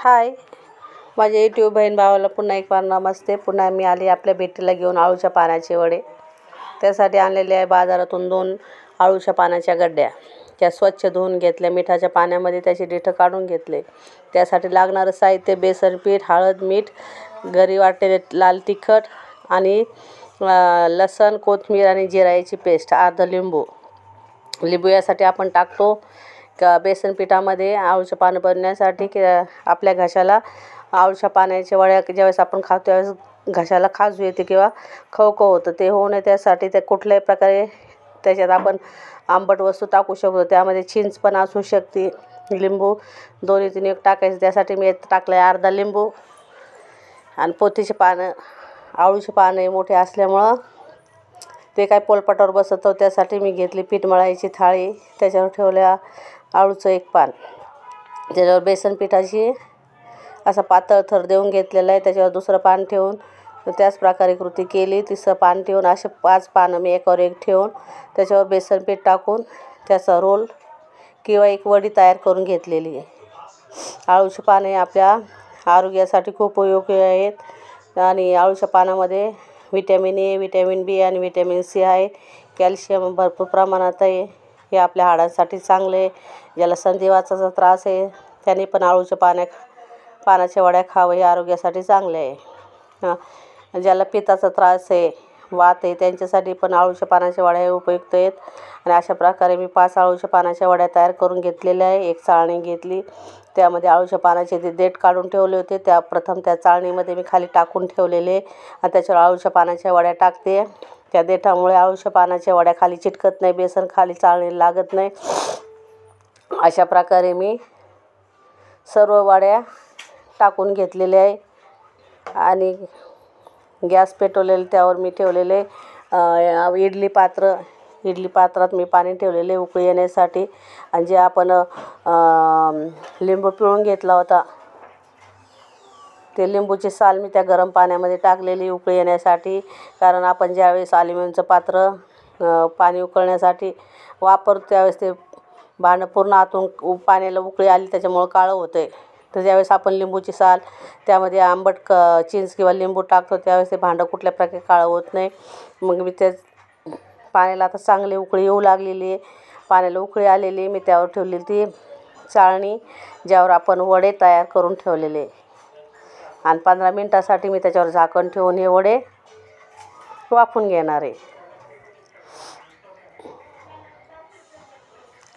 हाय माझ्या यूट्यूब बहीण भावाला पुन्हा एक बार नमस्ते. पुन्हा मी आली आपल्या भेटीला घेऊन आळूच्या पानाचे वडे. त्यासाठी आणलेले आहे बाजारातून 2 आळूच्या पानाच्या गड्ड्या. त्या स्वच्छ धुवून घेतल्या, मिठाच्या पाण्यामध्ये त्याचे देठ काढून घेतले. त्यासाठी लागणारं साहित्य: बेसन पीठ, हळद, मीठ, घरी वाटलेले लाल तिखट आणि लसण, कोथिंबीर आणि जिऱ्याची पेस्ट, अर्धा लिंबू. लिंबू यासाठी आपण टाकतो का बेसन पिठामध्ये आळूच्या पानं बनवण्यासाठी की आपल्या घशाला आळूच्या पानाच्या वड्या ज्यावेळेस आपण खातो त्यावेळेस घशाला खाजू येते किंवा खवखव होतं, ते होऊ नये त्यासाठी ते कुठल्याही प्रकारे त्याच्यात आपण आंबट वस्तू टाकू शकतो. त्यामध्ये चिंच पण असू शकते, लिंबू 2-3 एक टाकायचं. त्यासाठी मी टाकलं आहे अर्धा लिंबू. आणि पोथीचे पानं, आळूचे पानं मोठे असल्यामुळं ते काय पोलपाटावर बसतं, त्यासाठी मी घेतली पीठ मळायची थाळी. त्याच्यावर ठेवल्या आळूचं एक पान, त्याच्यावर बेसन पिठाची असा पातळ थर देऊन घेतलेला आहे. त्याच्यावर दुसरं पान ठेवून त्याच प्रकारे कृती केली. तिसरं पान ठेवून असे 5 पानं मी एकावर एक ठेवून त्याच्यावर बेसन पीठ टाकून त्याचा रोल किंवा एक वडी तयार करून घेतलेली आहे. आळूची पाने आपल्या आरोग्यासाठी खूप उपयोगी आहेत आणि आळूच्या पानामध्ये व्हिटॅमिन ए, व्हिटॅमिन बी आणि व्हिटॅमिन सी आहे. कॅल्शियम भरपूर प्रमाणात आहे. हे आपल्या हाडांसाठी चांगले. ज्याला संधिवाताचा त्रास आहे त्याने पण आळूच्या पानाच्या वड्या खावं, हे आरोग्यासाठी चांगले आहे. ज्याला पित्ताचा त्रास आहे, वात आहे, त्यांच्यासाठी पण आळूच्या पानाच्या वड्या हे उपयुक्त आहेत. आणि अशा प्रकारे मी 5 आळूच्या पानाच्या वड्या तयार करून घेतलेल्या आहे. एक चाळणी घेतली, त्यामध्ये आळूच्या पानाचे ते देठ काढून ठेवले होते. त्या चाळणीमध्ये मी खाली टाकून ठेवलेले आणि त्याच्यावर आळूच्या पानाच्या वड्या टाकते. त्या देठामुळे आळूच्या पानाच्या वड्या खाली चिटकत नाही, बेसन खाली चाळणीला लागत नाही. अशा प्रकारे मी सर्व वड्या टाकून घेतलेल्या आहे आणि गॅस पेटवलेले, त्यावर मी ठेवलेले इडली पात्रात मी पाणी ठेवलेले उकळी येण्यासाठी. आणि जे आपण लिंबू पिळून घेतला होता ते लिंबूची साल मी त्या गरम पाण्यामध्ये टाकलेली उकळी येण्यासाठी. कारण आपण ज्यावेळेस ॲल्युमिनियमचं पात्र पाणी उकळण्यासाठी वापरतो त्यावेळेस ते भांडं पूर्ण आतून पाण्याला उकळी आली त्याच्यामुळं काळं होतं आहे. तर ज्यावेळेस आपण लिंबूची साल त्यामध्ये आंबट चिंच किंवा लिंबू टाकतो त्यावेळेस ते भांडं कुठल्या प्रकारे काळं होत नाही. मग मी ते पाण्याला आता चांगली उकळी येऊ लागलेली आहे. पाण्याला उकळी आलेली मी त्यावर ठेवलेली ती चाळणी ज्यावर आपण वडे तयार करून ठेवलेले आणि 15 मिनटासाठी मी त्याच्यावर झाकण ठेवून हे वडे वाफवून घेणार आहे.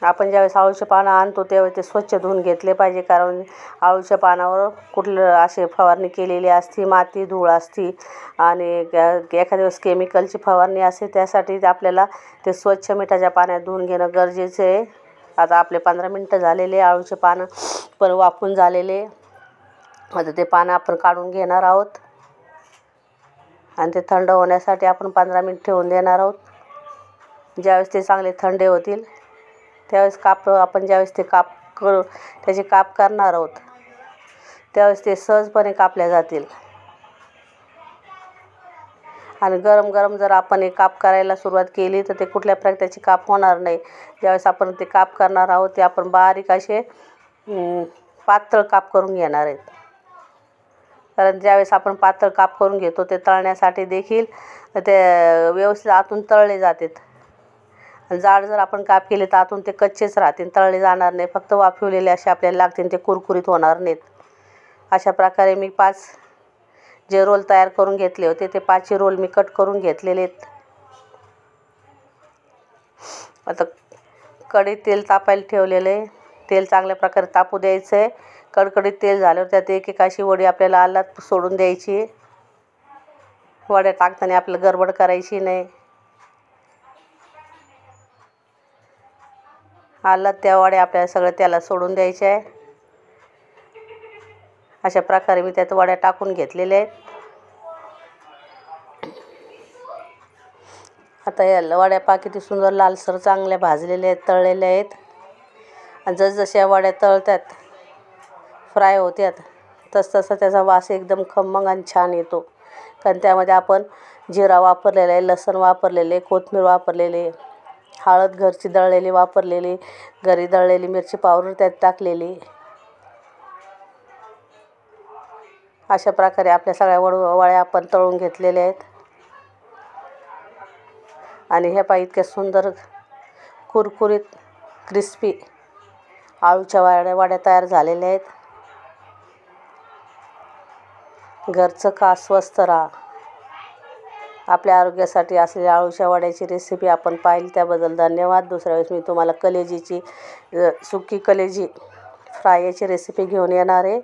आपण ज्यावेळेस आळूचे पानं आणतो त्यावेळेस ते स्वच्छ धुवून घेतले पाहिजे. कारण आळूच्या पानावर कुठलं असे फवारणी केलेली असती, माती धूळ असती आणि एखाद्या वेळेस केमिकलची फवारणी असते. त्यासाठी आपल्याला ते स्वच्छ मिठाच्या पाण्यात धुवून घेणं गरजेचं आहे. आता आपले 15 मिनटं झालेले, आळूचे पानं पण वाफवून झालेले. आता ते पानं आपण काढून घेणार आहोत आणि ते थंड होण्यासाठी आपण 15 मिनिट ठेवून देणार आहोत. ज्यावेळेस ते चांगले थंड होतील त्यावेळेस आपण ज्यावेळेस ते त्याचे काप करणार आहोत त्यावेळेस ते सहजपणे कापल्या जातील. आणि गरम गरम जर आपण एक काप करायला सुरुवात केली तर ते कुठल्या प्रकारे त्याची काप होणार नाही. ज्यावेळेस आपण ते काप करणार आहोत ते आपण बारीक असे पातळ काप करून घेणार आहेत. कारण ज्यावेळेस आपण पातळ काप करून घेतो ते तळण्यासाठी देखील ते व्यवस्थित आतून तळले जातात. जाड जर आपण काप केले तर आतून ते कच्चेच राहतील, तळले जाणार नाही. फक्त वाफवलेले असे आपल्याला लागतील, ते कुरकुरीत होणार नाहीत. अशा प्रकारे मी 5 जे रोल तयार करून घेतले होते ते 5 रोल मी कट करून घेतलेले आहेत. आता कढईत तेल तापायला ठेवलेलं आहे. तेल चांगल्या प्रकारे तापू द्यायचं आहे. कडकडीत तेल झाल्यावर त्यात एक अशी वडी आपल्याला आलात सोडून द्यायची. वड्या टाकताना आपल्याला गडबड करायची नाही. आलात त्या वड्या आपल्याला सगळं त्याला सोडून द्यायच्या आहे. अशा प्रकारे मी त्यात वड्या टाकून घेतलेल्या आहेत. आता या वड्या किती सुंदर लालसर चांगल्या भाजलेल्या आहेत, तळलेल्या आहेत. आणि जसजशा वड्या तळतात, फ्राय होत्यात, तसतसा त्याचा वास एकदम खमंग आणि छान येतो. कारण त्यामध्ये आपण जिरा वापरलेला आहे, लसूण वापरलेले, कोथिंबीर वापरलेले, हळद घरची दळलेली वापरलेली, घरी दळलेली मिरची पावडर त्यात टाकलेली. अशा प्रकारे आपल्या सगळ्या वड्या आपण तळून घेतलेल्या आहेत आणि ह्या पहा इतक्या सुंदर कुरकुरीत क्रिस्पी आळूच्या वड्या तयार झालेल्या आहेत. घरचं खा, स्वस्त राहा. आपल्या आरोग्यासाठी असलेल्या आळूच्या वड्याची रेसिपी आपण पाहिली त्याबद्दल धन्यवाद. दुसऱ्या वेळेस मी तुम्हाला कलेजीची सुकी कलेजी फ्राय याची रेसिपी घेऊन येणार आहे.